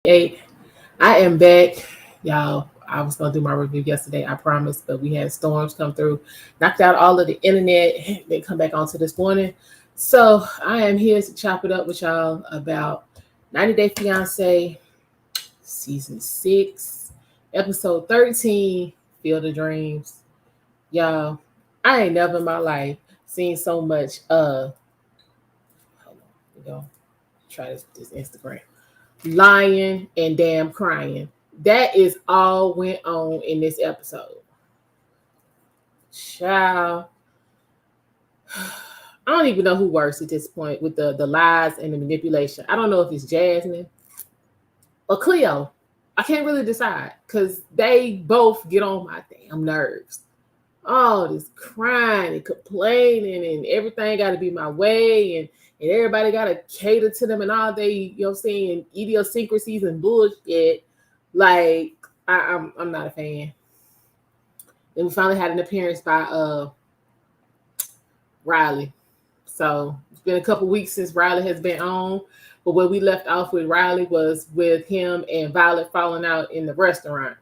Hey, I am back, y'all. I was gonna do my review yesterday, I promise, but we had storms come through, knocked out all of the internet, then come back onto this morning. So I am here to chop it up with y'all about 90 Day Fiance, season 6, episode 13, Field of Dreams. Y'all, I ain't never in my life seen so much hold on, we go try this Instagram. Lying and damn crying. That is all went on in this episode. Child. I don't even know who works at this point with the lies and the manipulation. I don't know if it's Jasmine or Cleo. I can't really decide because they both get on my damn nerves. All this crying and complaining and everything got to be my way and everybody got to cater to them and all they, saying, idiosyncrasies and bullshit. Like, I'm not a fan. And we finally had an appearance by Riley. So it's been a couple weeks since Riley has been on. But where we left off with Riley was with him and Violet falling out in the restaurant.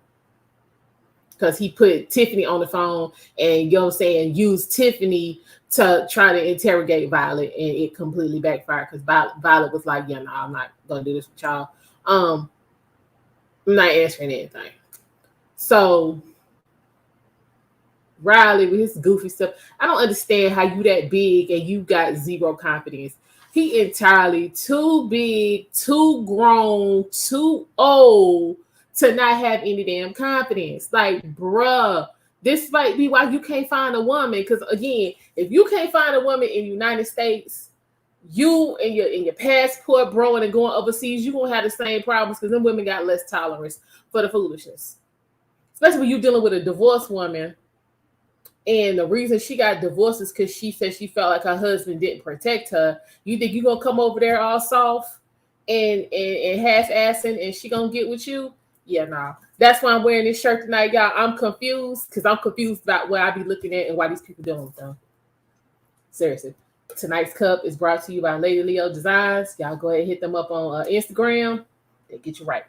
Because he put Tiffany on the phone and, used Tiffany to try to interrogate Violet, and it completely backfired because Violet was like, yeah, no, I'm not going to do this with y'all. I'm not answering anything. So Riley with his goofy stuff, I don't understand how you that big and you got zero confidence. He entirely too big, too grown, too old to not have any damn confidence. Like, bruh, this might be why you can't find a woman. Because again, if you can't find a woman in the United States, you and your passport growing and going overseas, you're gonna have the same problems because them women got less tolerance for the foolishness. Especially when you're dealing with a divorced woman. And the reason she got divorced is because she said she felt like her husband didn't protect her. You think you're gonna come over there all soft and half-assing and she gonna get with you? Yeah, nah. That's why I'm wearing this shirt tonight, y'all. I'm confused because I'm confused about what I be looking at and why these people doing with them. Seriously. Tonight's cup is brought to you by Lady Leo Designs. Y'all go ahead and hit them up on Instagram. They get you right.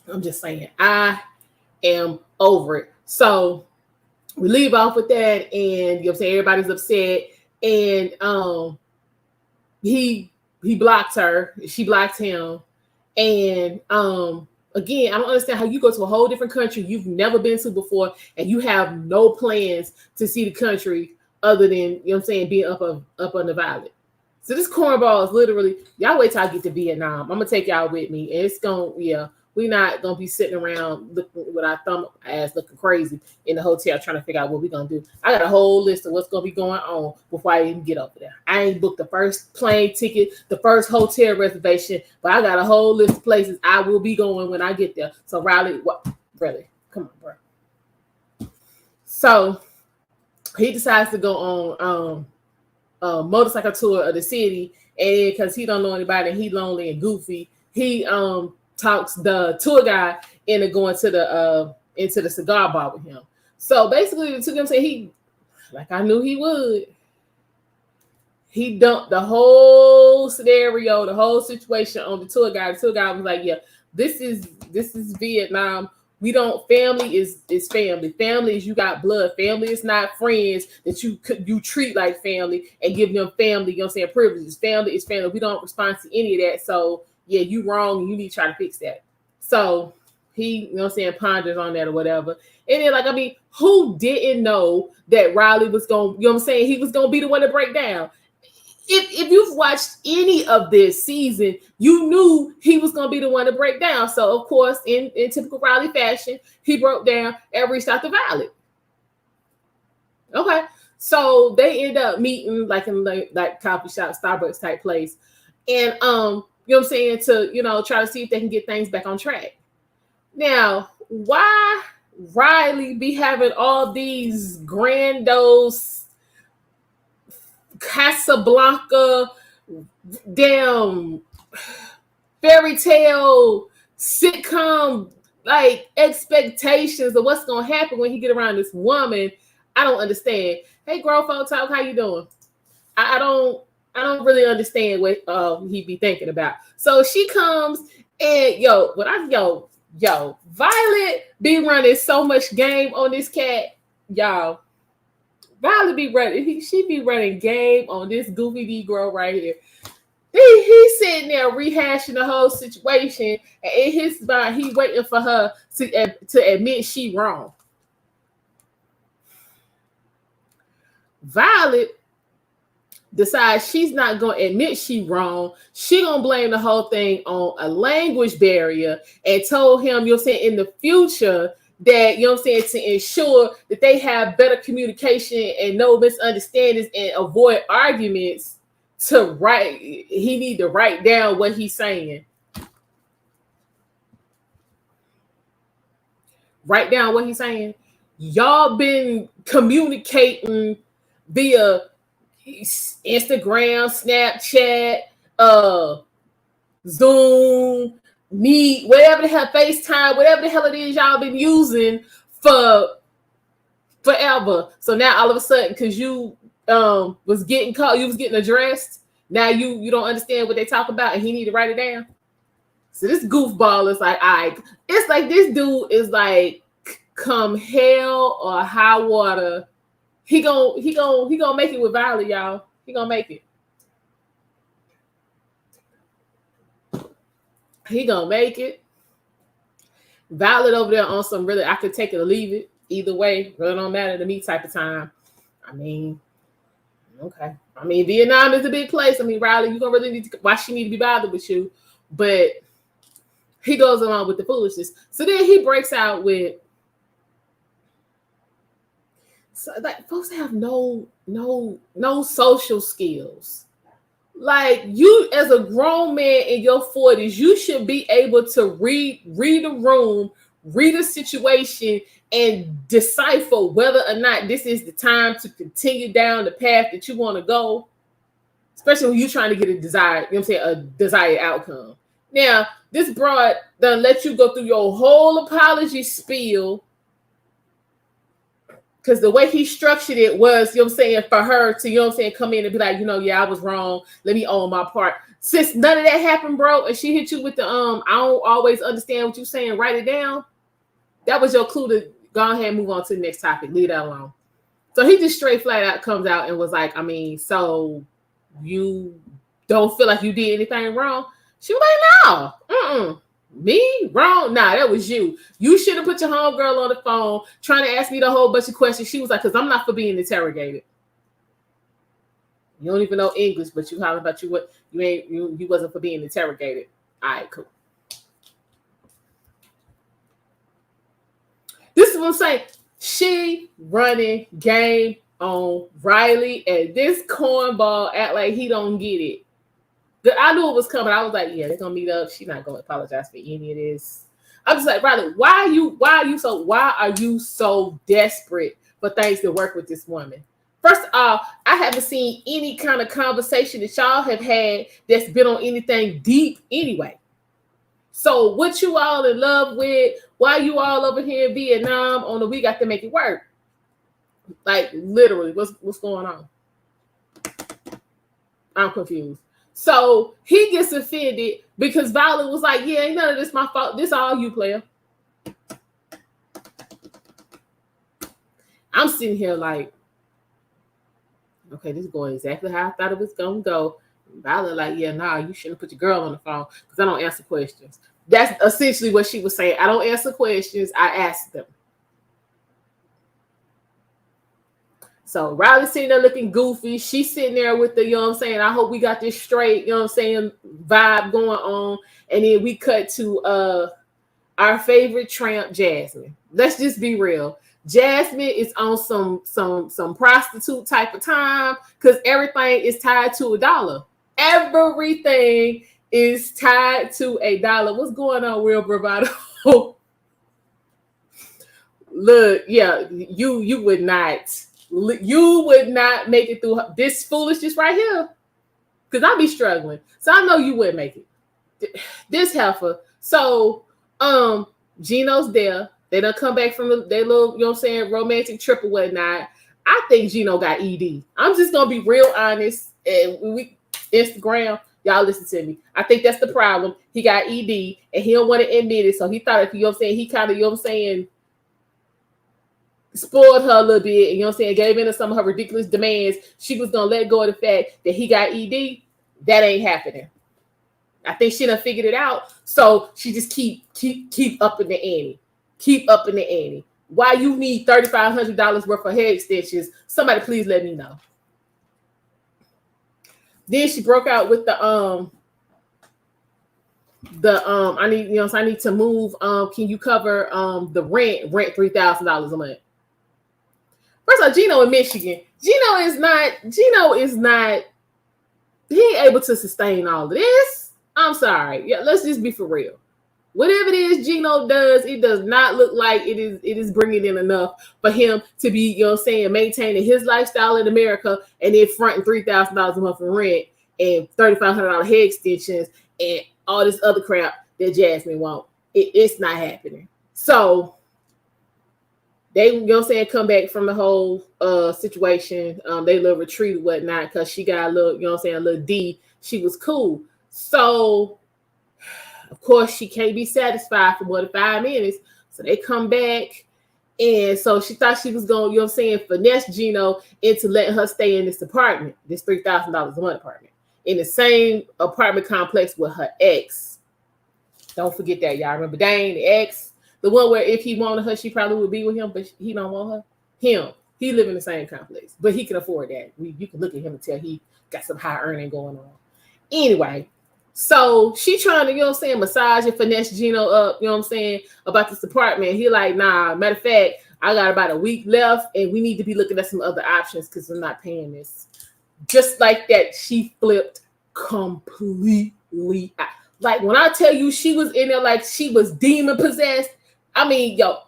I'm just saying, I am over it. So we leave off with that, and everybody's upset, and he blocked her, she blocked him, and again, I don't understand how you go to a whole different country you've never been to before, and you have no plans to see the country other than being up on the Violet. So this cornball is literally, y'all wait till I get to Vietnam. I'm gonna take y'all with me, and it's gonna we're not gonna be sitting around looking with our thumb ass looking crazy in the hotel trying to figure out what we're gonna do. I got a whole list of what's gonna be going on before I even get over there. I ain't booked the first plane ticket, the first hotel reservation, but I got a whole list of places I will be going when I get there. So Riley, what really? Come on, bro. So he decides to go on a motorcycle tour of the city, and because he don't know anybody and he lonely and goofy, he talks the tour guide into going to the cigar bar with him. So basically, the two of them say he, like I knew he would. He dumped the whole scenario, the whole situation on the tour guide. The tour guide was like, "Yeah, this is Vietnam. We don't. Family is family. Family is you got blood. Family is not friends that you treat like family and give them family. Privileges. Family is family. We don't respond to any of that. So." Yeah, you wrong. You need to try to fix that. So he, ponders on that or whatever. And then, who didn't know that Riley was going, he was going to be the one to break down? If you've watched any of this season, you knew he was going to be the one to break down. So, of course, in typical Riley fashion, he broke down and reached out to Violet. Okay. So they end up meeting in like coffee shop, Starbucks type place. And, to, try to see if they can get things back on track. Now, why Riley be having all these grandiose Casablanca, damn fairy tale sitcom expectations of what's gonna happen when he get around this woman? I don't understand. Hey, girl, phone talk, how you doing? I don't I don't really understand what he be thinking about. So she comes and Violet be running so much game on this cat, y'all. Violet be running, she be running game on this goofy Negro right here. He's sitting there rehashing the whole situation, and in his mind, he waiting for her to admit she wrong. Violet decides she's not going to admit she wrong. She going to blame the whole thing on a language barrier and told him, in the future that, to ensure that they have better communication and no misunderstandings and avoid arguments, he need to write down what he's saying. Write down what he's saying. Y'all been communicating via Instagram, Snapchat, Zoom, Meet, whatever the hell, FaceTime, whatever the hell it is y'all been using for forever. So now all of a sudden, because you was getting called, you was getting addressed, now you don't understand what they talk about and he need to write it down. So this goofball is like, it's like this dude is like, come hell or high water, he gonna make it with Violet, y'all. He gonna make it. He gonna make it. Violet over there on some really, I could take it or leave it. Either way, really don't matter to me type of time. I mean, okay. I mean, Vietnam is a big place. I mean, Riley, you don't really need to, why she need to be bothered with you? But he goes along with the foolishness. So then he breaks out with, so like folks have no social skills. Like, you as a grown man in your 40s, you should be able to read a room, read a situation, and decipher whether or not this is the time to continue down the path that you want to go, especially when you're trying to get a desired outcome. Now, this broad done let you go through your whole apology spiel, because the way he structured it was, for her to, come in and be like, I was wrong. Let me own my part. Since none of that happened, bro, and she hit you with the, I don't always understand what you're saying, write it down. That was your clue to go ahead and move on to the next topic. Leave that alone. So he just straight flat out comes out and was like, so you don't feel like you did anything wrong? She was like, no, me? Wrong? Nah, that was you. You should have put your homegirl on the phone trying to ask me the whole bunch of questions. She was like, because I'm not for being interrogated. You don't even know English, but you hollering about you wasn't for being interrogated. All right, cool. This is what I'm saying. She running game on Riley, and this cornball act like he don't get it. I knew it was coming. I was like, yeah, they're gonna meet up. She's not gonna apologize for any of this. I'm just like, Riley, why are you so desperate for things to work with this woman? First of all, I haven't seen any kind of conversation that y'all have had that's been on anything deep anyway. So what you all in love with? Why you all over here in Vietnam on the we got to make it work? Like, literally, what's going on? I'm confused. So he gets offended because Violet was like, yeah, ain't none of this my fault. This all you, player. I'm sitting here like, okay, this is going exactly how I thought it was going to go. Violet like, yeah, nah, you shouldn't put your girl on the phone because I don't answer questions. That's essentially what she was saying. I don't answer questions. I ask them. So Riley's sitting there looking goofy. She's sitting there with the, I hope we got this straight, vibe going on. And then we cut to our favorite tramp, Jasmine. Let's just be real. Jasmine is on some prostitute type of time because everything is tied to $1. Everything is tied to $1. What's going on, Real Bravado? Look, yeah, you would not make it through this foolishness right here, because I'll be struggling. So I know you wouldn't make it. This heifer. So Gino's there. They done come back from their little, romantic trip or whatnot. I think Gino got ED. I'm just gonna be real honest. And Instagram. Y'all listen to me. I think that's the problem. He got ED and he don't want to admit it. So he thought, if you know what I'm saying, he kind of, you know what I'm saying, spoiled her a little bit, and you know what I'm saying, gave in to some of her ridiculous demands. She was gonna let go of the fact that he got ED. That ain't happening. I think she done figured it out. So she just keep upping the ante. Keep upping the ante. Why you need $3,500 worth of hair extensions? Somebody please let me know. Then she broke out with the I need, you know, so I need to move. Can you cover the rent $3,000 a month? First of all, Gino in Michigan. Gino is not he ain't able to sustain all of this. I'm sorry. Yeah, let's just be for real. Whatever it is Gino does, it does not look like it is bringing in enough for him to be, you know what I'm saying, maintaining his lifestyle in America and then fronting $3,000 a month in rent and $3,500 hair extensions and all this other crap that Jasmine wants. It's not happening. So they, you know what I'm saying, come back from the whole situation. They little retreat or whatnot because she got a little, you know what I'm saying, a little D. She was cool. So of course, she can't be satisfied for more than 5 minutes. So they come back. And so she thought she was going, you know what I'm saying, finesse Gino into letting her stay in this apartment, this $3,000 a month apartment, in the same apartment complex with her ex. Don't forget that, y'all. Remember Dane, the ex? The one where if he wanted her, she probably would be with him, but he don't want her. Him. He live in the same complex, but he can afford that. You can look at him and tell he got some high earning going on. Anyway. So she trying to, you know what I'm saying, massage and finesse Gino up, you know what I'm saying, about this apartment. He like, nah, matter of fact, I got about a week left and we need to be looking at some other options because I'm not paying this. Just like that, she flipped completely out. Like when I tell you she was in there like she was demon possessed, I mean, yo,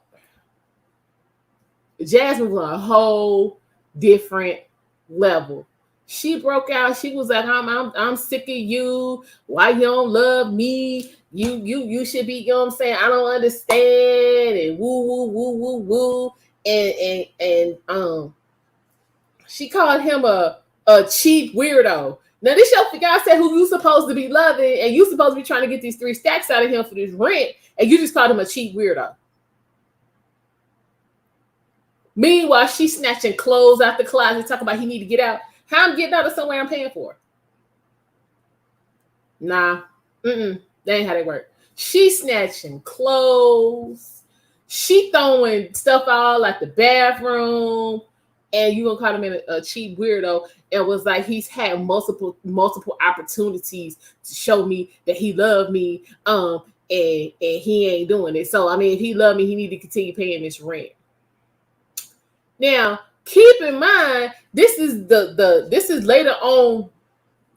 Jasmine was on a whole different level. She broke out. She was like, I'm sick of you. Why you don't love me? You should be, you know what I'm saying? I don't understand. And woo. And she called him a cheap weirdo. Now this your fiance who you supposed to be loving, and you supposed to be trying to get these 3 stacks out of him for this rent, and you just called him a cheap weirdo. Meanwhile, she's snatching clothes out the closet, talking about he need to get out. How I'm getting out of somewhere I'm paying for? Nah. That ain't how they work. She's snatching clothes. She throwing stuff all at the bathroom. And you gonna call him a cheap weirdo. And was like, he's had multiple opportunities to show me that he loved me. And he ain't doing it. So I mean, if he loved me, he need to continue paying this rent. Now, keep in mind, this is this is later on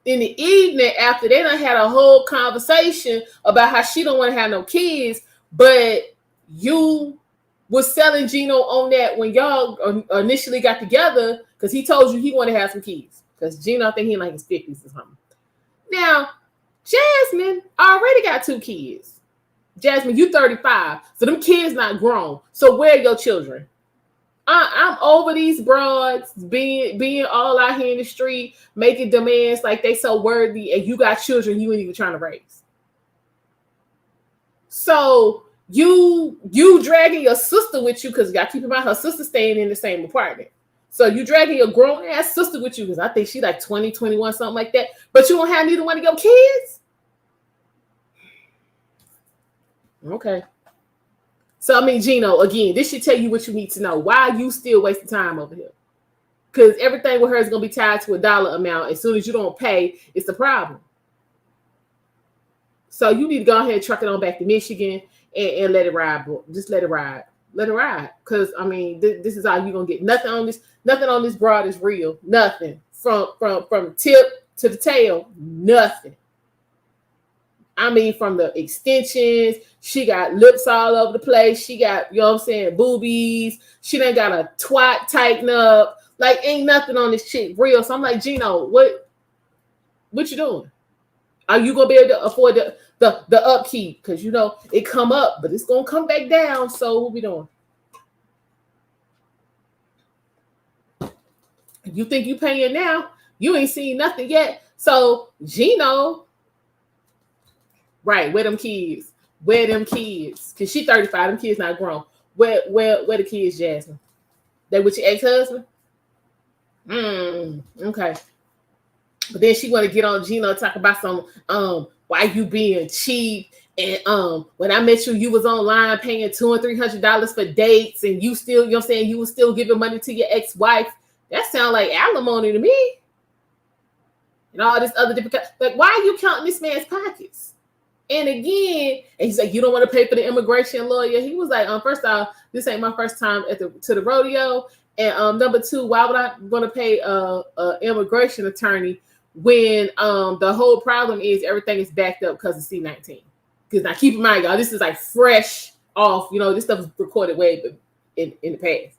in the evening after they done had a whole conversation about how she don't want to have no kids, but you was selling Gino on that when y'all initially got together because he told you he wanted to have some kids. Because Gino, I think he in like his 50s or something. Now, Jasmine already got 2 kids. Jasmine, you 35, so them kids not grown. So where are your children? I'm over these broads being all out here in the street, making demands like they so worthy, and you got children you ain't even trying to raise. So you dragging your sister with you because you got to keep in mind her sister staying in the same apartment. So you dragging your grown ass sister with you because I think she like 20, 21, something like that. But you don't have neither one of your kids. Okay. So, I mean, Gino, again, this should tell you what you need to know. Why are you still wasting time over here? Because everything with her is going to be tied to a dollar amount. As soon as you don't pay, it's the problem. So you need to go ahead and truck it on back to Michigan and let it ride. Just let it ride. Let it ride. Because, I mean, this is all you're going to get. Nothing on this broad is real. Nothing. From tip to the tail, nothing. I mean, from the extensions, she got lips all over the place. She got, you know what I'm saying, boobies. She done got a twat tighten up. Like, ain't nothing on this chick real. So I'm like, Gino, what you doing? Are you going to be able to afford the upkeep? Because, you know, it come up, but it's going to come back down. So what we doing? You think you paying now? You ain't seen nothing yet. So Gino, right, where them kids? Where them kids? Cause she 35, them kids not grown. Where the kids, Jasmine? They with your ex-husband? Okay. But then she want to get on Gino, talk about some why you being cheap, and when I met you, you was online paying $200 and $300 for dates, and you still, you know what I'm saying, you was still giving money to your ex-wife. That sound like alimony to me. And all this other different, like, why are you counting this man's pockets? And again, and he's like, you don't want to pay for the immigration lawyer. He was like, first off, this ain't my first time to the rodeo. And number two, why would I want to pay a immigration attorney when the whole problem is everything is backed up because of C-19? Because now keep in mind, y'all, this is like fresh off, this stuff is recorded way in the past.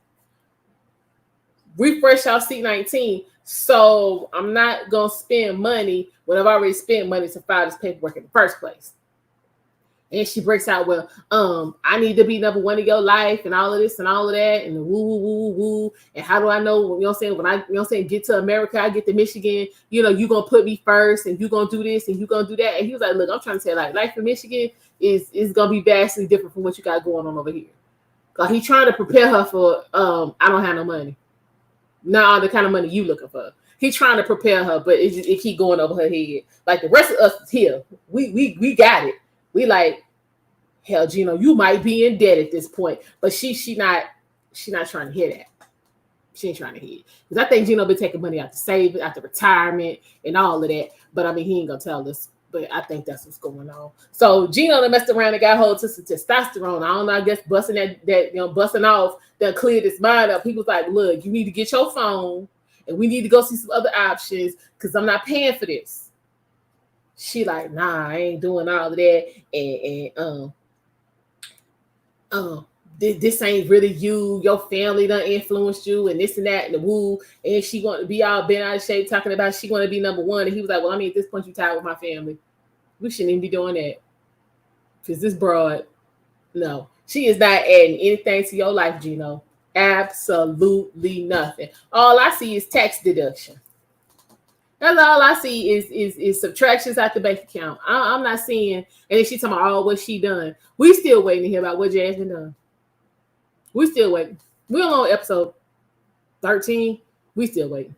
We fresh off C-19, so I'm not gonna spend money when I've already spent money to file this paperwork in the first place. And she breaks out, well, I need to be number one in your life and all of this and all of that and the woo. And how do I know, when I, get to America, I get to Michigan, you going to put me first and you going to do this and you going to do that. And he was like, look, I'm trying to say, like, life in Michigan is going to be vastly different from what you got going on over here. Because he's trying to prepare her for, I don't have no money. Not the kind of money you looking for. He's trying to prepare her, but it keep going over her head. Like the rest of us is here. We got it. We like, hell, Gino, you might be in debt at this point, but she not trying to hear that. She ain't trying to hear it. Because I think Gino been taking money out to save, out to retirement and all of that. But I mean, he ain't gonna tell us. But I think that's what's going on. So Gino done messed around and got hold to some testosterone. I don't know, I guess busting off that cleared his mind up. He was like, look, you need to get your phone and we need to go see some other options because I'm not paying for this. She like, nah, I ain't doing all of that. And this ain't really you. Your family done influenced you and this and that and the woo. And she want to be all bent out of shape talking about she want to be number one. And he was like, well, I mean, at this point you tired with my family. We shouldn't even be doing that. Because this broad, no, she is not adding anything to your life, Gino. Absolutely nothing. All I see is tax deduction. That's all I see is subtractions at the bank account. I'm not seeing, and then she talking about, what she done. We still waiting to hear about what Jasmine done. We still waiting. We're on episode 13. We still waiting.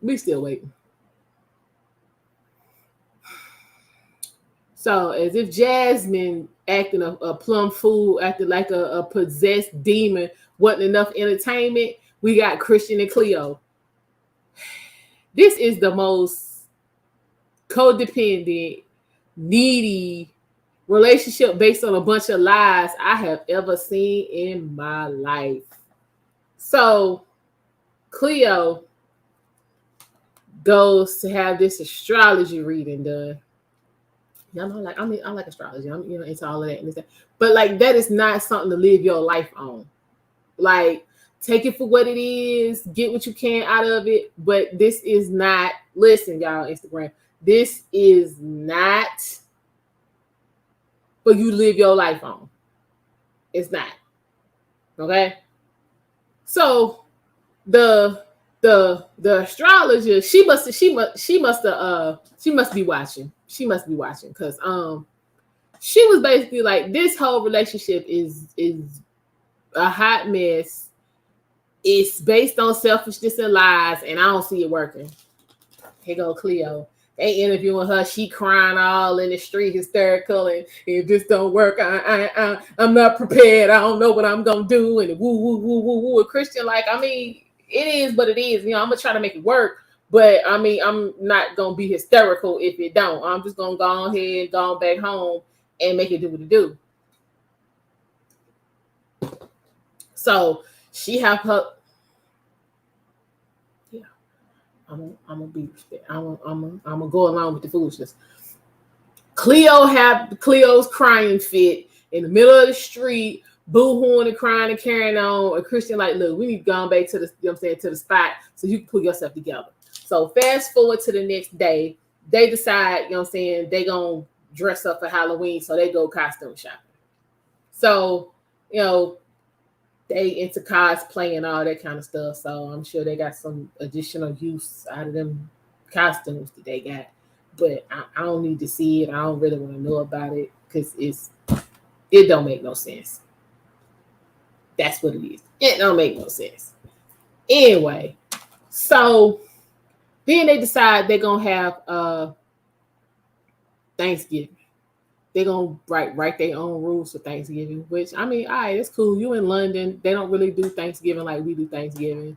We still waiting. So as if Jasmine acting a plum fool, acting like a possessed demon, wasn't enough entertainment, we got Christian and Cleo. This is the most codependent, needy relationship based on a bunch of lies I have ever seen in my life. So Cleo goes to have this astrology reading done. Y'all know, like, I like astrology. I'm into all of that and stuff. But like, that is not something to live your life on. Like, take it for what it is, get what you can out of it. But this is not, listen, y'all, Instagram, this is not for you to live your life on. It's not. Okay? So the astrologer, she must be watching. She must be watching because she was basically like, this whole relationship is a hot mess. It's based on selfishness and lies, and I don't see it working. Here go Cleo. They interviewing her. She crying all in the street, hysterical, and if this don't work, I'm not prepared. I don't know what I'm gonna do. And woo. A Christian, like, I mean, it is what it is. I'm gonna try to make it work, but I mean, I'm not gonna be hysterical if it don't. I'm just gonna go ahead, go back home, and make it do what it do. So she have her. Yeah, I'm gonna be respect. I'm gonna go along with the foolishness. Cleo's crying fit in the middle of the street, boo-hooing and crying and carrying on. A Christian like, look, we need to go back to the, to the spot so you can pull yourself together. So fast forward to the next day, they decide, they gonna dress up for Halloween, so they go costume shopping. So, they they into cosplay and all that kind of stuff. So I'm sure they got some additional use out of them costumes that they got. But I don't need to see it. I don't really want to know about it because it don't make no sense. That's what it is. It don't make no sense. Anyway, so then they decide they're gonna have Thanksgiving. They're gonna write their own rules for Thanksgiving, which I mean, all right, it's cool. You in London, they don't really do Thanksgiving like we do Thanksgiving.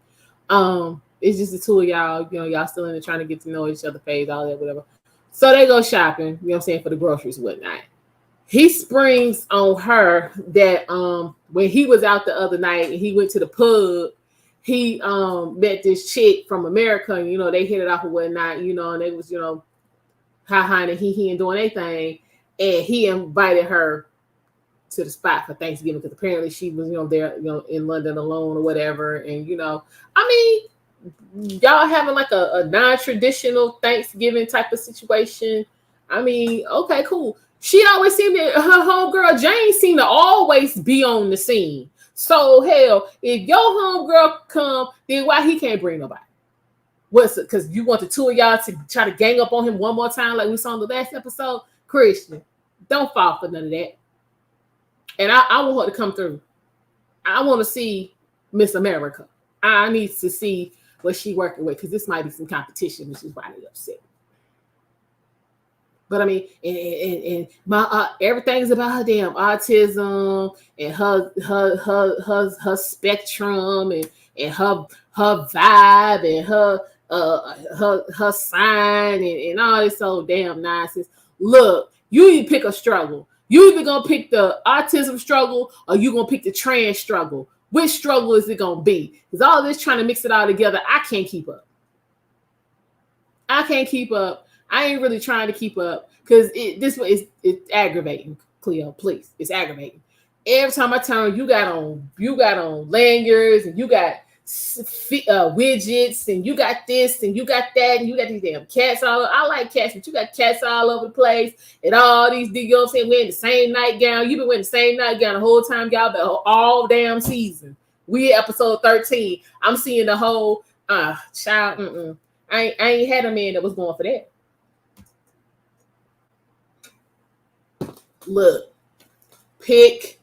It's just the two of y'all, y'all still in there trying to get to know each other, phase, all that, whatever. So they go shopping, you know what I'm saying, for the groceries, whatnot. He springs on her that when he was out the other night and he went to the pub, he met this chick from America, and they hit it off and whatnot, and they was, hi and he and doing their thing. And he invited her to the spot for Thanksgiving because apparently she was, there, in London alone or whatever. And, I mean, y'all having like a non-traditional Thanksgiving type of situation. I mean, okay, cool. She always seemed to, her homegirl Jane seemed to always be on the scene. So, hell, if your homegirl come, then why he can't bring nobody? What's it? Because you want the two of y'all to try to gang up on him one more time like we saw in the last episode? Christian, don't fall for none of that. And I want her to come through. I want to see Miss America. I need to see what she working with because this might be some competition, which is why they upset. But I mean, and my everything's about her damn autism and her spectrum and her vibe and her sign and all this old damn nonsense. Look, you need to pick a struggle. You either gonna pick the autism struggle or you gonna pick the trans struggle. Which struggle is it gonna be? Because all this trying to mix it all together, I can't keep up. I can't keep up. I ain't really trying to keep up because it's aggravating, Cleo. Please, it's aggravating. Every time I turn, you got on lanyards and you got widgets and you got this and you got that and you got these damn cats all over. I like cats, but you got cats all over the place and all these, you know what I'm saying, wearing the same nightgown. You've been wearing the same nightgown the whole time y'all been all damn season. We episode 13. I'm seeing the whole child. I ain't had a man that was going for that. Look, pick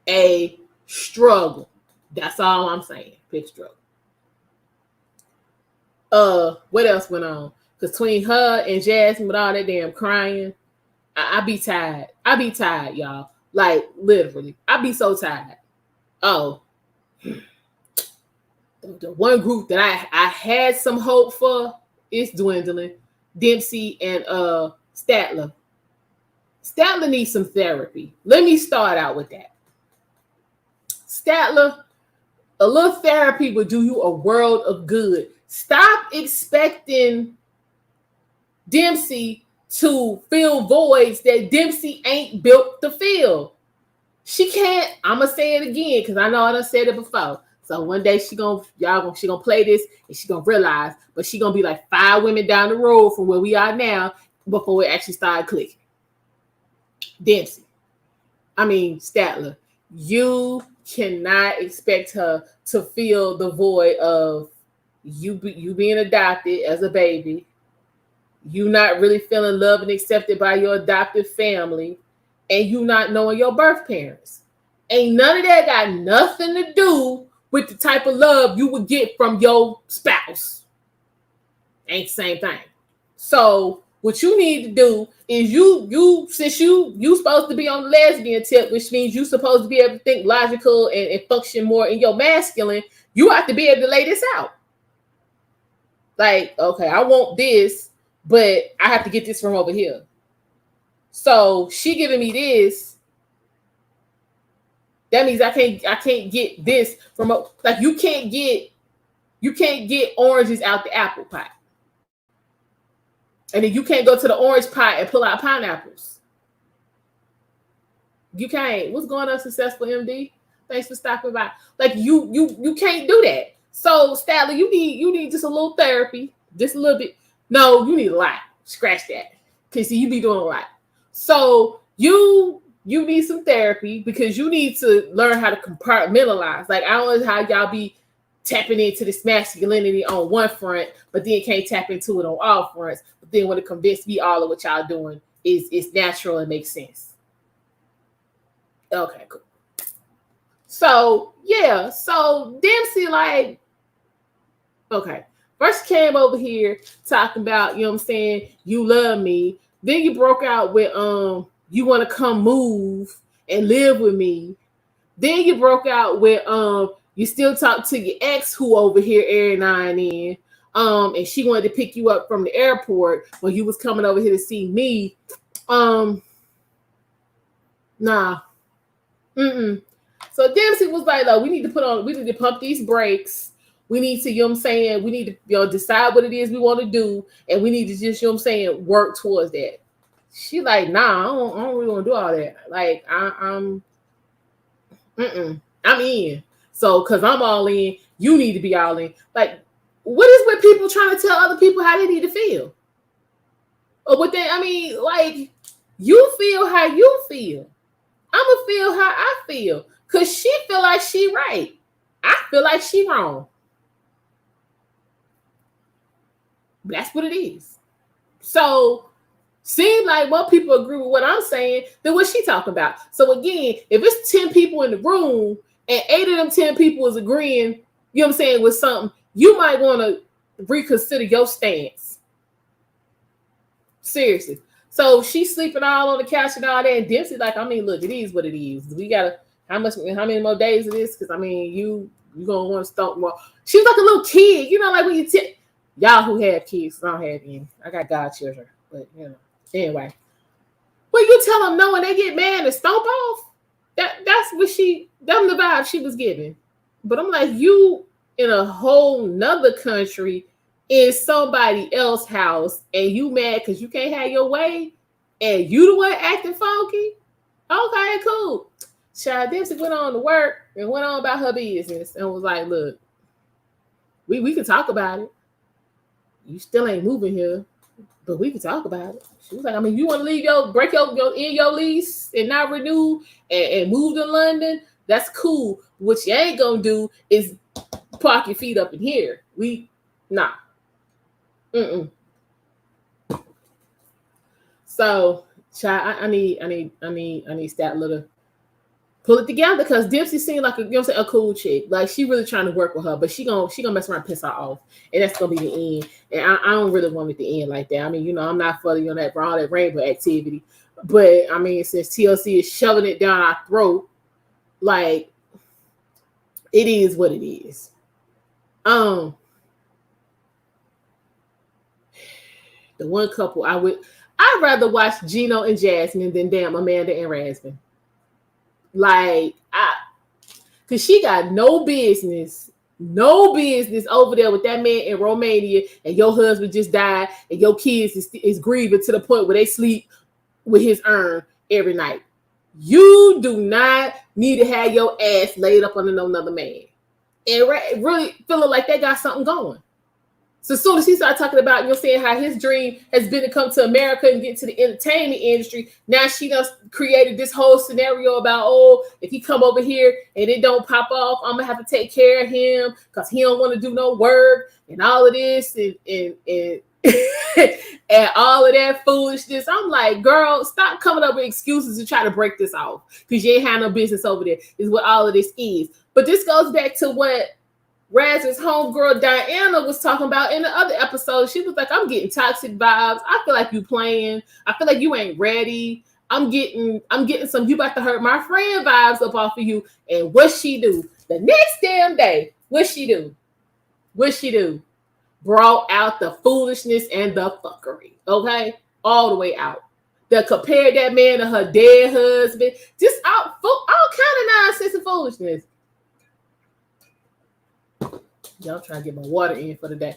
a struggle. That's all I'm saying. Pick struggle. What else went on? Because between her and Jasmine with all that damn crying, I be tired. I be tired, y'all. Like literally, I be so tired. Oh, the one group that I had some hope for is dwindling. Dempsey and Statler. Statler needs some therapy. Let me start out with that. Statler, a little therapy would do you a world of good. Stop expecting Dempsey to fill voids that Dempsey ain't built to fill. She can't. I'm gonna say it again because I know I done said it before. So one day she gonna play this and she gonna realize, but she gonna be like 5 women down the road from where we are now before it actually started clicking. Dempsey, Statler, you cannot expect her to fill the void of you being adopted as a baby, you not really feeling loved and accepted by your adopted family, and you not knowing your birth parents. Ain't none of that got nothing to do with the type of love you would get from your spouse. Ain't the same thing. So what you need to do is since you supposed to be on the lesbian tip, which means you supposed to be able to think logical and function more in your masculine, you have to be able to lay this out. Like, okay, I want this, but I have to get this from over here. So she giving me this. That means I can't get this from like you can't get oranges out the apple pie. And then you can't go to the orange pie and pull out pineapples. You can't. What's going on, Successful MD? Thanks for stopping by. Like you can't do that. So Statler, you need just a little therapy, just a little bit. No, you need a lot. Scratch that. Okay, see, you be doing a lot. So you you need some therapy because you need to learn how to compartmentalize. Like, I don't know how y'all be tapping into this masculinity on one front, but then can't tap into it on all fronts. But then when it convince me all of what y'all doing is natural and makes sense. Okay, cool. So yeah, so Dempsey, like, okay. First came over here talking about, you know what I'm saying, you love me. Then you broke out with you want to come move and live with me. Then you broke out with you still talk to your ex who over here every now and then. And she wanted to pick you up from the airport when you was coming over here to see me. Nah. So Dempsey was like, "Look, we need to pump these brakes. We need to, you know what I'm saying, we need to, you know, decide what it is we want to do, and we need to just, you know what I'm saying, work towards that." She like, "Nah, I don't really want to do all that. Like, I'm in. So, cause I'm all in, you need to be all in. Like, what is with people trying to tell other people how they need to feel? Or what they, I mean, like, you feel how you feel. I'ma feel how I feel. Cause she feel like she right. I feel like she wrong. That's what it is. So, seems like more people agree with what I'm saying than what she talking about. So again, if it's 10 people in the room and 8 of them 10 people is agreeing, you know what I'm saying, with something, you might want to reconsider your stance. Seriously. So she's sleeping all on the couch and all that. And Dempsey, like, I mean, look, it is what it is. We gotta, how many more days of this? Because I mean, you gonna want to start more. She was like a little kid, you know, like when you y'all who have kids, I don't have any. I got godchildren, but you know. Anyway, when you tell them no and they get mad and stomp off, that's what them the vibe she was giving. But I'm like, you in a whole nother country in somebody else's house and you mad because you can't have your way and you the one acting funky? Okay, cool. Child Dempsey went on to work and went on about her business and was like, look, we can talk about it. You still ain't moving here, but we can talk about it. She was like, I mean, you want to break your lease and not renew and move to London? That's cool. What you ain't gonna do is park your feet up in here. Nah. So, child, I need Statler to pull it together because Dempsey seemed like a cool chick. Like, she really trying to work with her, but she gonna mess around and piss her off, and that's gonna be the end. And I don't really want it to end like that. I mean, you know, I'm not fully on that all that rainbow activity, but I mean, since TLC is shoving it down our throat, like, it is what it is. The one couple I'd rather watch Gino and Jasmine than damn Amanda and Rasmin. Like, because she got no business over there with that man in Romania, and your husband just died, and your kids is grieving to the point where they sleep with his urn every night. You do not need to have your ass laid up under another man, and really feeling like they got something going. So as soon as he started talking about, you know, saying how his dream has been to come to America and get to the entertainment industry, now she done created this whole scenario about, oh, if he come over here and it don't pop off, I'm gonna have to take care of him because he don't want to do no work and all of this and and all of that foolishness. I'm like, girl, stop coming up with excuses to try to break this off because you ain't had no business over there, is what all of this is. But this goes back to what Raz's homegirl Diana was talking about in the other episode. She was like, I'm getting toxic vibes. I feel like you playing. I feel like you ain't ready. I'm getting some you about to hurt my friend vibes up off of you. And what she do? The next damn day, what she do? Brought out the foolishness and the fuckery. Okay? All the way out. That compared that man to her dead husband. Just all kind of nonsense and foolishness. Y'all trying to get my water in for the day.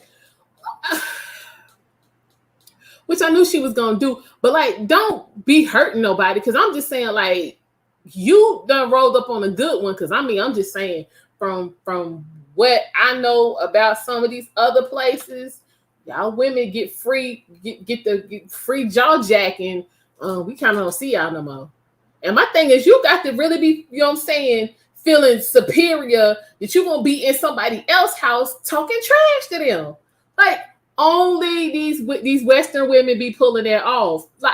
Which I knew she was going to do. But, like, don't be hurting nobody. Because I'm just saying, like, you done rolled up on a good one. Because, I mean, I'm just saying, from what I know about some of these other places, y'all women get free, get free jaw jacking. We kind of don't see y'all no more. And my thing is, you got to really be, you know what I'm saying, feeling superior that you're gonna be in somebody else's house talking trash to them. Like, only these Western women be pulling that off. Like,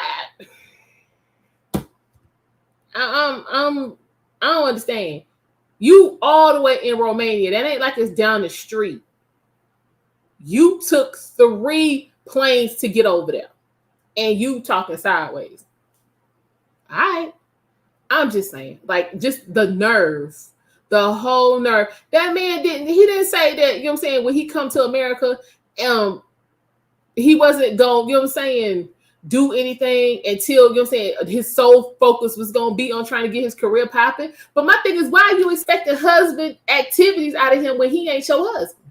I don't understand. You all the way in Romania. That ain't like it's down the street. You took 3 planes to get over there, and you talking sideways. All right. I'm just saying, like, just the nerve, the whole nerve. That man didn't say that, you know what I'm saying, when he come to America, he wasn't going, you know what I'm saying, do anything until, you know what I'm saying, his sole focus was going to be on trying to get his career popping. But my thing is, why are you expecting husband activities out of him when he ain't your husband?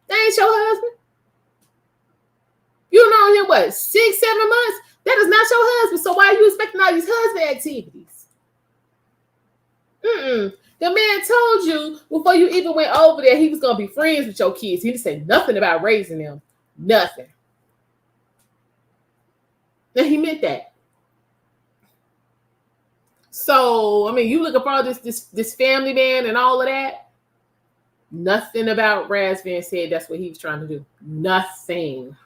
That ain't your husband. You know him, what, 6, 7 months? That is not your husband. So why are you expecting all these husband activities? The man told you before you even went over there he was going to be friends with your kids. He didn't say nothing about raising them. Nothing. And he meant that. So, I mean, you looking for all this family man and all of that. Nothing about Razvan said that's what he was trying to do. Nothing.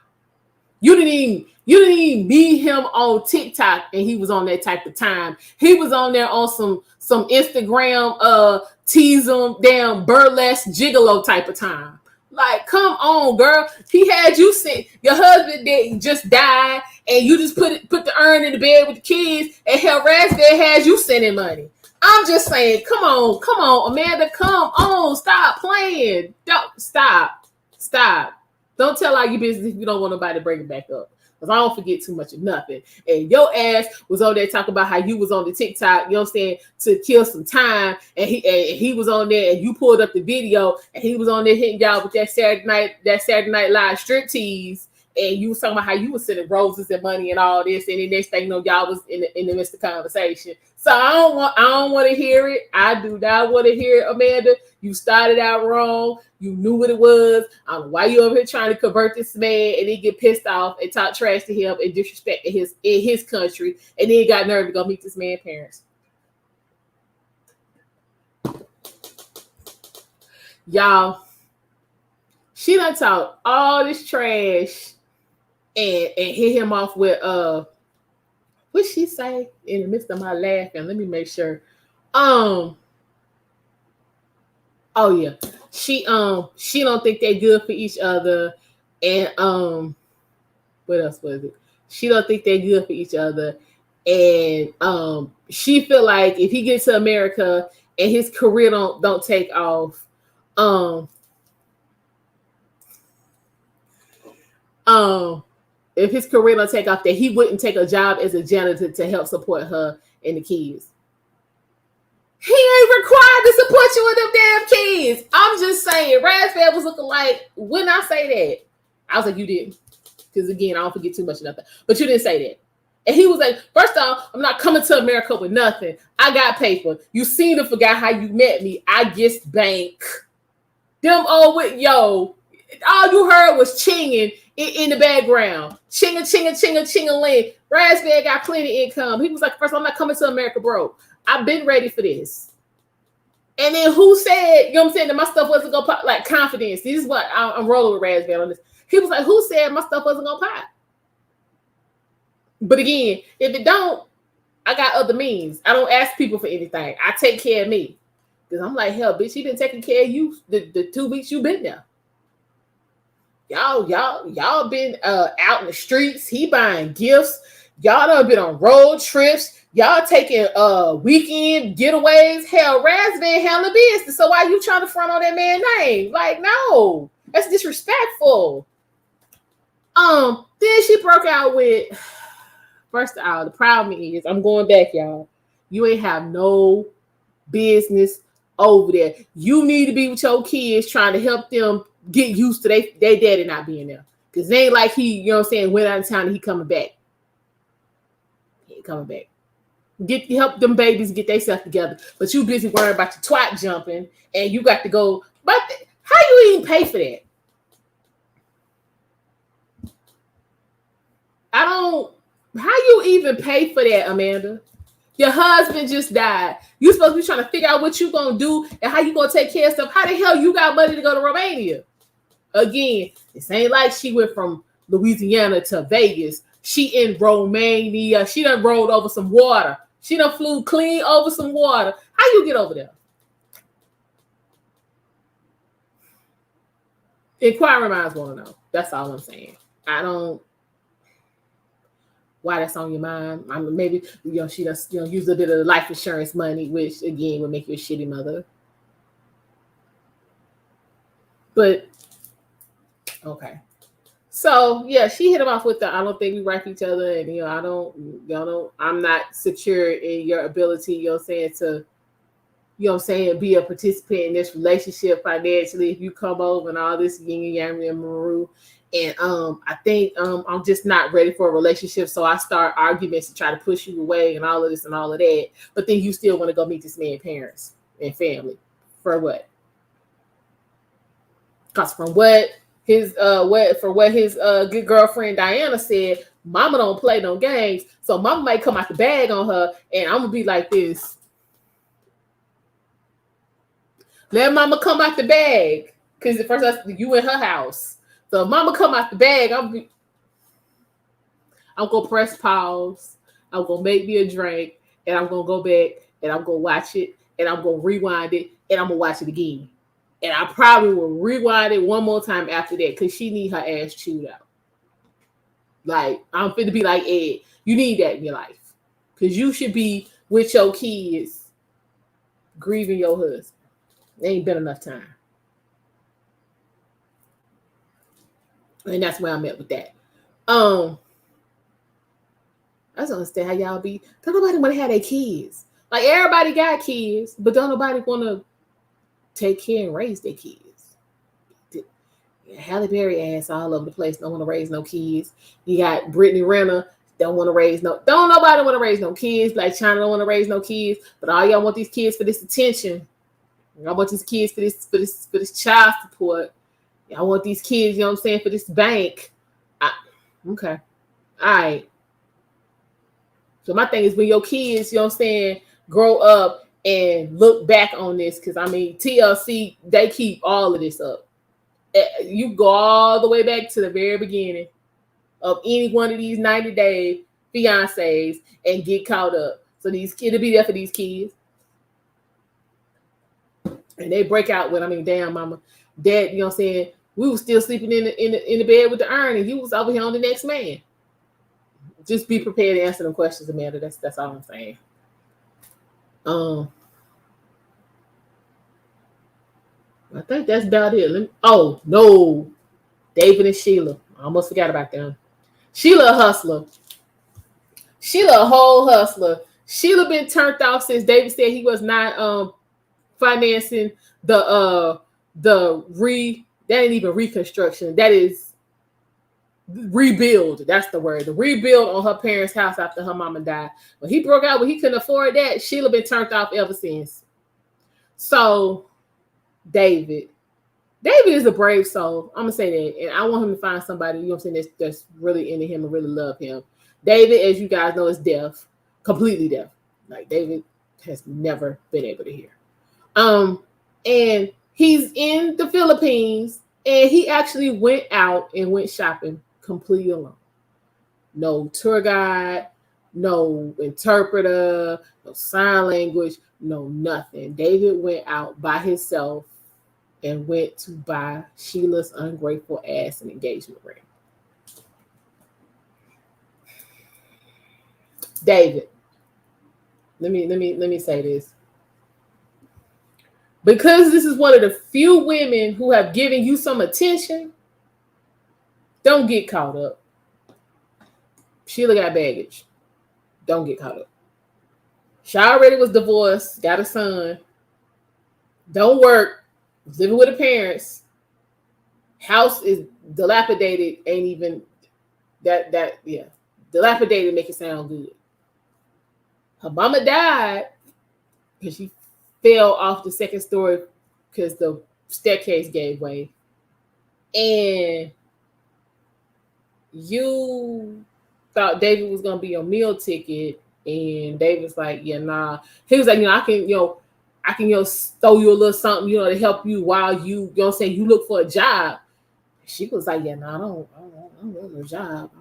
You didn't even meet him on TikTok and he was on that type of time. He was on there on some Instagram tease him damn burlesque gigolo type of time. Like, come on, girl. He had you sent your husband that just died and you just put the urn in the bed with the kids and hell Razvan has you sending money. I'm just saying, come on, Amanda, come on, stop playing. Don't stop. Don't tell all your business if you don't want nobody to bring it back up. Because I don't forget too much of nothing. And your ass was on there talking about how you was on the TikTok, you know what I'm saying, to kill some time. And he was on there and you pulled up the video and he was on there hitting y'all with that Saturday Night Live strip tease. And you was talking about how you was sending roses and money and all this. And the next thing you know, y'all was in the midst of conversation. So I don't want to hear it. I do not want to hear it, Amanda. You started out wrong. You knew what it was. I don't know why you over here trying to convert this man and then get pissed off and talk trash to him and disrespect in his country. And then got nerve to go meet this man's parents. Y'all, she done talk all this trash and hit him off with what she say in the midst of my laughing? Let me make sure. Oh yeah. She don't think they're good for each other. And what else was it? She don't think they're good for each other. And she feel like if he gets to America and his career don't take off, if his career don't take off, that he wouldn't take a job as a janitor to help support her and the kids. He ain't required to support you with them damn kids. I'm just saying, Razvan was looking like, when I say that, I was like, you didn't. Because again, I don't forget too much of nothing. But you didn't say that. And he was like, first off, I'm not coming to America with nothing. I got paper. You seem to forgot how you met me. I guess bank. Them all with, yo, all you heard was chinging in the background. Ching-a-ling. Razvan got plenty of income. He was like, first, I'm not coming to America broke. I've been ready for this. And then who said, you know what I'm saying, that my stuff wasn't going to pop? Like, confidence. This is what I'm rolling with Razvan on this. He was like, who said my stuff wasn't going to pop? But again, if it don't, I got other means. I don't ask people for anything. I take care of me. Because I'm like, hell, bitch, he been taking care of you the 2 weeks you been there. Y'all been out in the streets. He buying gifts. Y'all done been on road trips. Y'all taking weekend getaways. Hell, Razvan handling business. So why you trying to front on that man's name? Like, no, that's disrespectful. Then she broke out with, first of all, the problem is, I'm going back, y'all. You ain't have no business over there. You need to be with your kids trying to help them get used to their daddy not being there. Because it ain't like he, you know what I'm saying, went out of town and he coming back. He ain't coming back. Help them babies get themselves together. But you busy worrying about your twat jumping and you got to go. But how you even pay for that? How you even pay for that, Amanda? Your husband just died. You supposed to be trying to figure out what you gonna do and how you gonna take care of stuff. How the hell you got money to go to Romania? Again, this ain't like she went from Louisiana to Vegas. She in Romania. She done rolled over some water. She done flew clean over some water. How you get over there? Inquiring minds want to know. That's all I'm saying. I don't. Why that's on your mind? I mean, maybe she does use a bit of life insurance money, which again would make you a shitty mother. But okay, so yeah, she hit him off with the I don't think we like each other, and I'm not secure in your ability, to be a participant in this relationship financially if you come over and all this yin and yang and maru. And I think I'm just not ready for a relationship. So I start arguments to try to push you away and all of this and all of that. But then you still want to go meet this man's parents and family. For what? Because from what his good girlfriend Diana said, mama don't play no games. So mama might come out the bag on her, and I'm gonna be like this. Let mama come out the bag. Because at first you in her house. So if mama come out the bag, I'm gonna press pause. I'm gonna make me a drink, and I'm gonna go back and I'm gonna watch it, and I'm gonna rewind it, and I'm gonna watch it again. And I probably will rewind it one more time after that because she need her ass chewed out. Like, I'm finna be like, Ed, you need that in your life. Because you should be with your kids grieving your husband. There ain't been enough time. And that's where I'm at with that. I just don't understand how y'all be. Don't nobody want to have their kids. Like, everybody got kids, but don't nobody want to take care and raise their kids. Halle Berry ass all over the place. Don't want to raise no kids. You got Brittany Renner. Don't nobody want to raise no kids. Like China don't want to raise no kids. But all y'all want these kids for this attention. I want these kids for this child support. I want these kids, for this bank. Okay. All right. So my thing is when your kids, grow up and look back on this, because TLC, they keep all of this up. You go all the way back to the very beginning of any one of these 90-day fiancés and get caught up. So these kids will be there for these kids. And they break out with, damn mama, dad, we was still sleeping in the bed with the urn, and you was over here on the next man. Just be prepared to answer them questions, Amanda. That's all I'm saying. I think that's about it. Oh no, David and Sheila. I almost forgot about them. Sheila a hustler. Sheila a whole hustler. Sheila been turned off since David said he was not financing that ain't even reconstruction. That is rebuild. That's the word. The rebuild on her parents' house after her mama died. When he broke out, when he couldn't afford that, Sheila been turned off ever since. So David is a brave soul. I'm gonna say that, and I want him to find somebody, that's really into him and really love him. David, as you guys know, is deaf, completely deaf. Like, David has never been able to hear. And he's in the Philippines, and he actually went out and went shopping completely alone. No tour guide, no interpreter, no sign language, no nothing. David went out by himself and went to buy Sheila's ungrateful ass an engagement ring. David, let me say this. Because this is one of the few women who have given you some attention, don't get caught up. Sheila got baggage. Don't get caught up. She already was divorced, got a son, don't work, was living with her parents. House is dilapidated, ain't even dilapidated make it sound good. Her mama died because she fell off the second story because the staircase gave way. And you thought David was going to be your meal ticket, And David's like, yeah, nah. He was like, I can, throw you a little something, to help you while you look for a job. She was like, yeah, nah, I don't want no job.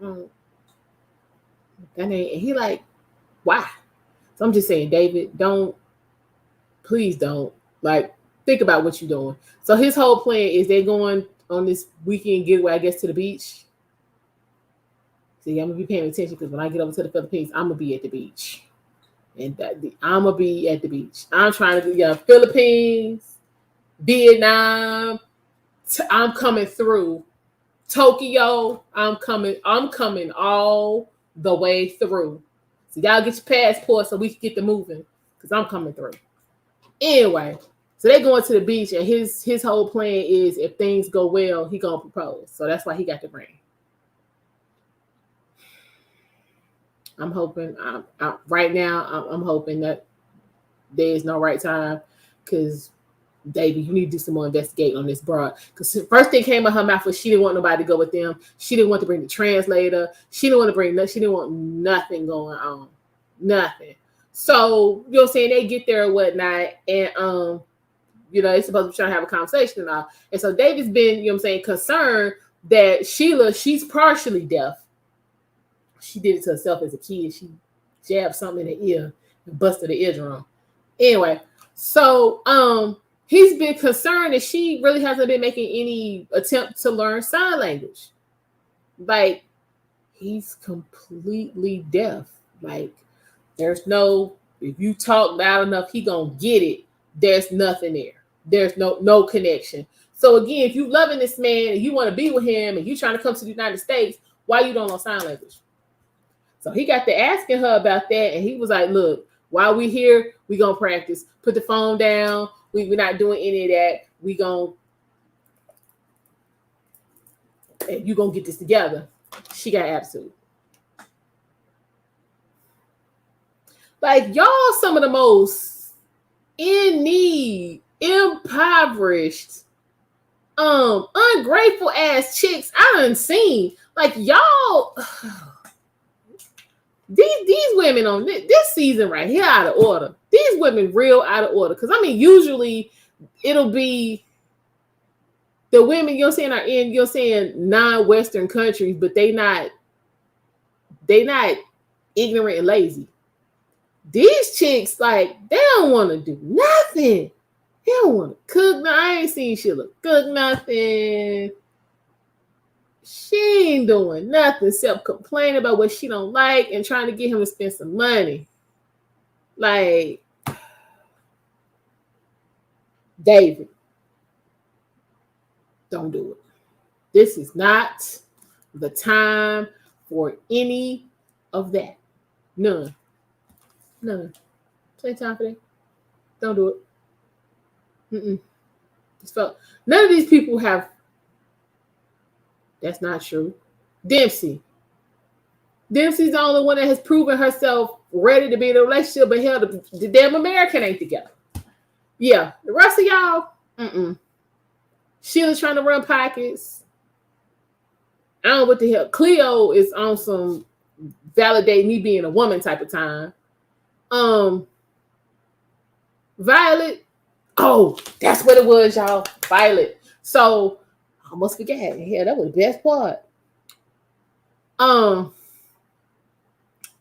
And he like, why? So I'm just saying, David, please don't. Like, think about what you're doing. So his whole plan is they're going on this weekend getaway, I guess, to the beach. See, I'm gonna be paying attention because when I get over to the Philippines, I'm gonna be at the beach. And I'm gonna be at the beach. I'm trying to do Philippines, Vietnam. I'm coming through Tokyo. I'm coming all the way through. So y'all get your passport so we can get the moving because I'm coming through. Anyway, so they're going to the beach, and his whole plan is if things go well, he gonna propose. So that's why he got the ring. I'm hoping. Right now, I'm hoping that there is no right time, because David, you need to do some more investigating on this broad. Because the first thing came out her mouth was she didn't want nobody to go with them. She didn't want to bring the translator. She didn't want nothing going on. Nothing. So, you know what I'm saying? They get there or whatnot, and they're supposed to be trying to have a conversation and all. And so David's been, you know what I'm saying, concerned that Sheila, she's partially deaf. She did it to herself as a kid. She jabbed something in the ear and busted the eardrum. Anyway, so he's been concerned that she really hasn't been making any attempt to learn sign language. Like, he's completely deaf. Like, there's no, if you talk loud enough, he gonna get it. There's nothing there. There's no connection. So again, if you loving this man and you want to be with him and you trying to come to the United States, why you don't know sign language? So he got to asking her about that, and he was like, look, while we here, we gonna practice. Put the phone down. We're not doing any of that. You gonna get this together. She got attitude. Like, y'all some of the most in need, impoverished, ungrateful ass chicks I done seen. Like, y'all, these women on this season right here out of order. These women real out of order. Because I mean, usually it'll be the women, you know what I'm saying, are in, you know what I'm saying, non-Western countries, but they not ignorant and lazy. These chicks, like, they don't want to do nothing. They don't want to cook. No, I ain't seen Sheila cook nothing. She ain't doing nothing except complain about what she don't like and trying to get him to spend some money. Like, David, don't do it. This is not the time for any of that. None. Play time for that. Don't do it. None of these people have. That's not true. Dempsey's the only one that has proven herself ready to be in a relationship, but hell, the damn American ain't together. Yeah, the rest of y'all, Sheila's trying to run pockets. I don't know what the hell. Cleo is on some validate me being a woman type of time. Violet. Oh, that's what it was, y'all. Violet. So I almost forgot. Yeah, that was the best part.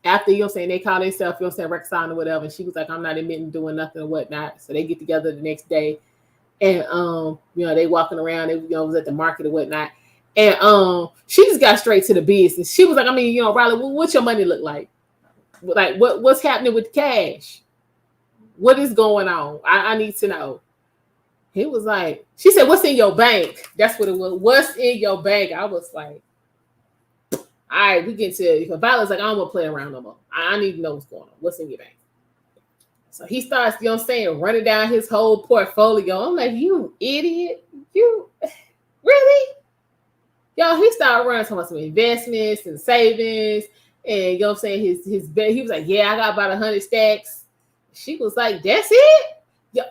After, you know what I'm saying, they call themselves, you know what I'm saying, reconciling or whatever, and she was like, I'm not admitting doing nothing or whatnot. So they get together the next day, and they walking around, they was at the market or whatnot. And she just got straight to the business. She was like, I mean, Riley, what's your money look like? Like, what's happening with the cash? What is going on? I need to know. He was like, she said, what's in your bank? That's what it was. What's in your bank? I was like, all right, we get to it. Violet's like, I don't want to play around no more. I need to know what's going on. What's in your bank? So he starts, you know what I'm saying, running down his whole portfolio. I'm like, you idiot. You really? Y'all, he started running talking about some investments and savings. And you know what I'm saying, his bed, he was like, yeah, I got about 100 stacks. She was like, that's it? Yeah.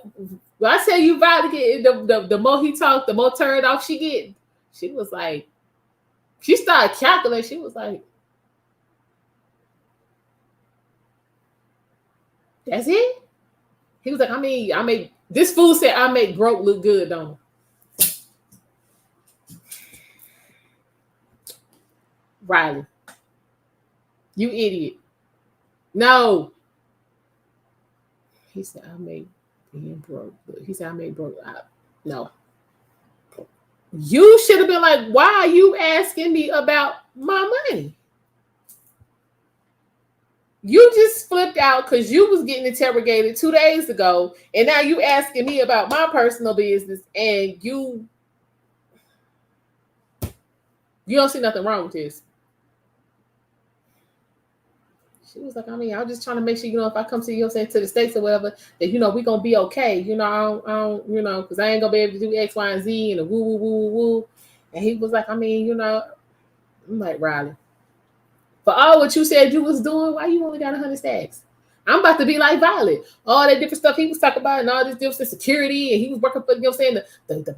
Well, I tell you, Violet, the more he talked, the more turned off she get. She was like, she started calculating. She was like, That's it. He was like, I make this fool said I make broke look good, don't I? Riley, you idiot. No. He said I made being broke. He said I made broke. No. You should have been like, why are you asking me about my money? You just flipped out because you was getting interrogated 2 days ago, and now you asking me about my personal business, and you don't see nothing wrong with this. She was like, I was just trying to make sure, if I come to you, to the States or whatever, that, we're going to be okay. I don't because I ain't going to be able to do X, Y, and Z and a woo, woo, woo, woo. And he was like, I'm like, Riley, for all what you said you was doing, why you only got 100 stacks? I'm about to be like Violet. All that different stuff he was talking about and all this different security, and he was working for, the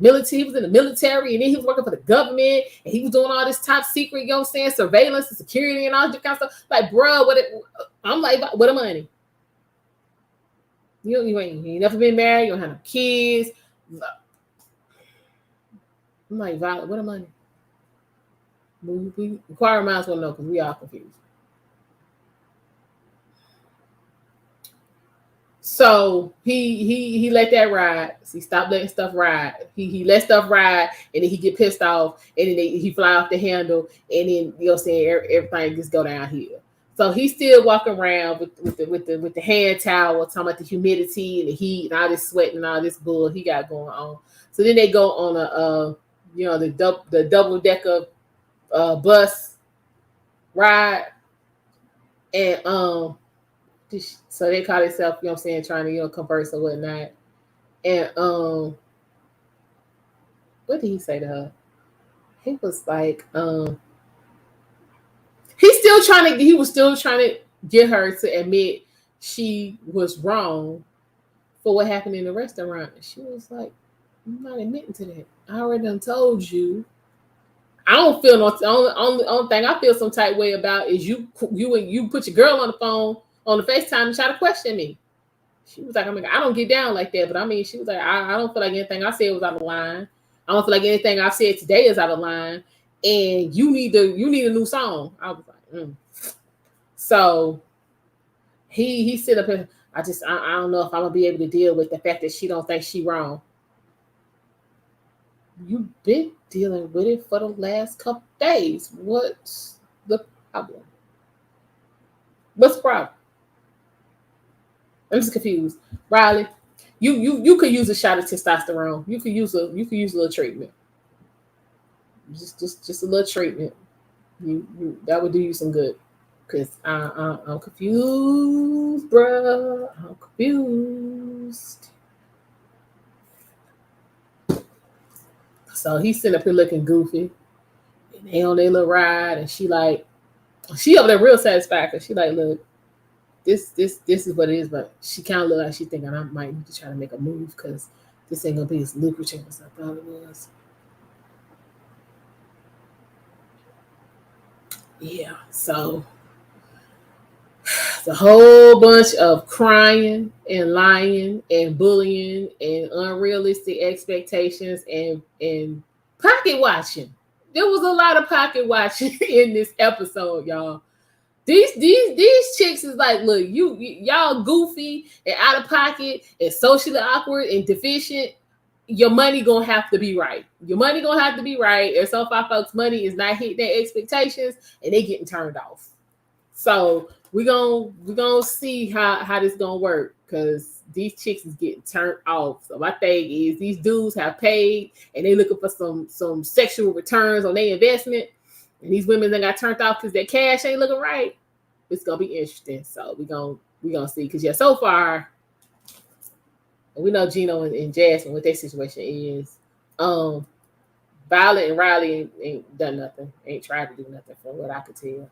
military. He was in the military, and then he was working for the government, and he was doing all this top secret, surveillance and security and all this kind of stuff. Like, bro, I'm like, what the money? You ain't never been married, you don't have no kids. I'm like, Violet, what the money? We Choir might as well know because we all confused. So he let that ride. So he stopped letting stuff ride. He let stuff ride, and then he get pissed off, and then he fly off the handle, and then everything just go downhill. So he's still walking around with the hand towel, talking about the humidity and the heat and all this sweat and all this bull he got going on. So then they go on the double decker bus ride, and so they call themselves, trying to converse or whatnot. And what did he say to her? He was like, he was still trying to get her to admit she was wrong for what happened in the restaurant. She was like, I'm not admitting to that. I already done told you. I don't feel only thing I feel some type way about is you put your girl on the phone on the FaceTime and try to question me. She was like, I don't get down like that, but she was like, I don't feel like anything I said was out of line. I don't feel like anything I said today is out of line, and you need a new song. I was like, So he sit up here. I don't know if I'm gonna be able to deal with the fact that she don't think she wrong. You've been dealing with it for the last couple days. What's the problem? What's the problem? I'm just confused. Riley, you could use a shot of testosterone. You could use a little treatment. Just a little treatment. You that would do you some good. Cause I'm confused, bro. I'm confused. So he's sitting up here looking goofy. And they on their little ride, and she up there real satisfied because she like, look, this is what it is, but she kind of look like she thinking I might need to try to make a move because this ain't gonna be as lucrative as I thought it was. Yeah, so it's a whole bunch of crying and lying and bullying and unrealistic expectations and pocket watching. There was a lot of pocket watching in this episode, y'all. These chicks is like, look, y'all goofy and out of pocket and socially awkward and deficient. Your money gonna have to be right. Your money gonna have to be right. And so far, folks' money is not hitting their expectations, and they getting turned off. So we gonna see how this gonna work because these chicks is getting turned off. So my thing is these dudes have paid and they looking for some sexual returns on their investment. And these women that got turned off because their cash ain't looking right. It's gonna be interesting. So we gonna see. Because so far, we know Gino and Jasmine what their situation is. Violet and Riley ain't done nothing. Ain't tried to do nothing from what I could tell.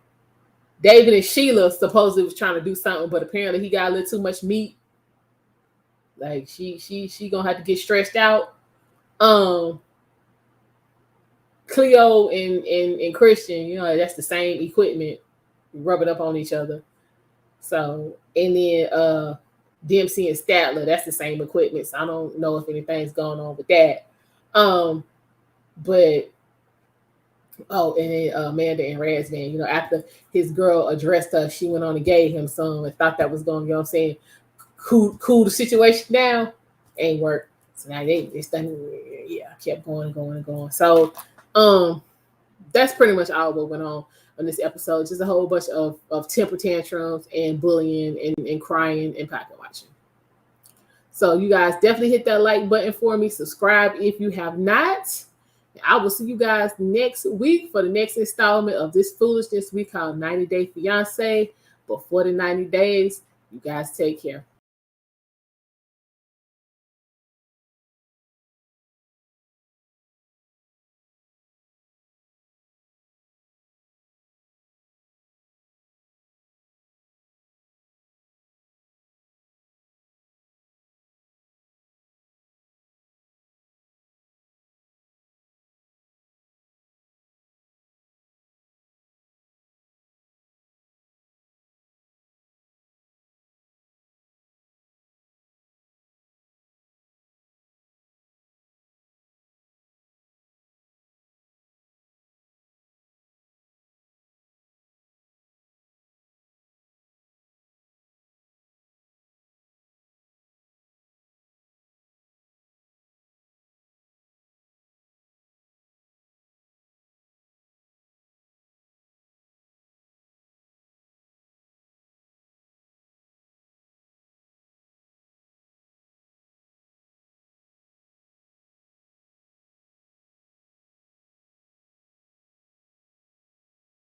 David and Sheila supposedly was trying to do something, but apparently he got a little too much meat. Like she gonna have to get stretched out. Cleo and Christian, that's the same equipment, rubbing up on each other. So and then Dempsey and Statler. That's the same equipment. So I don't know if anything's going on with that. But oh, and then Amanda and Razvan, you know, after his girl addressed her, she went on and gave him some and thought that was going, you know what I'm saying, cool the situation down. Ain't work. So now it's done. Yeah, kept going and going and going. So that's pretty much all what went on this episode. Just a whole bunch of temper tantrums and bullying and crying and pocket watching. So you guys definitely hit that like button for me. Subscribe if you have not. I will see you guys next week for the next installment of this foolishness we call 90 Day Fiance. But for the 90 days, you guys take care.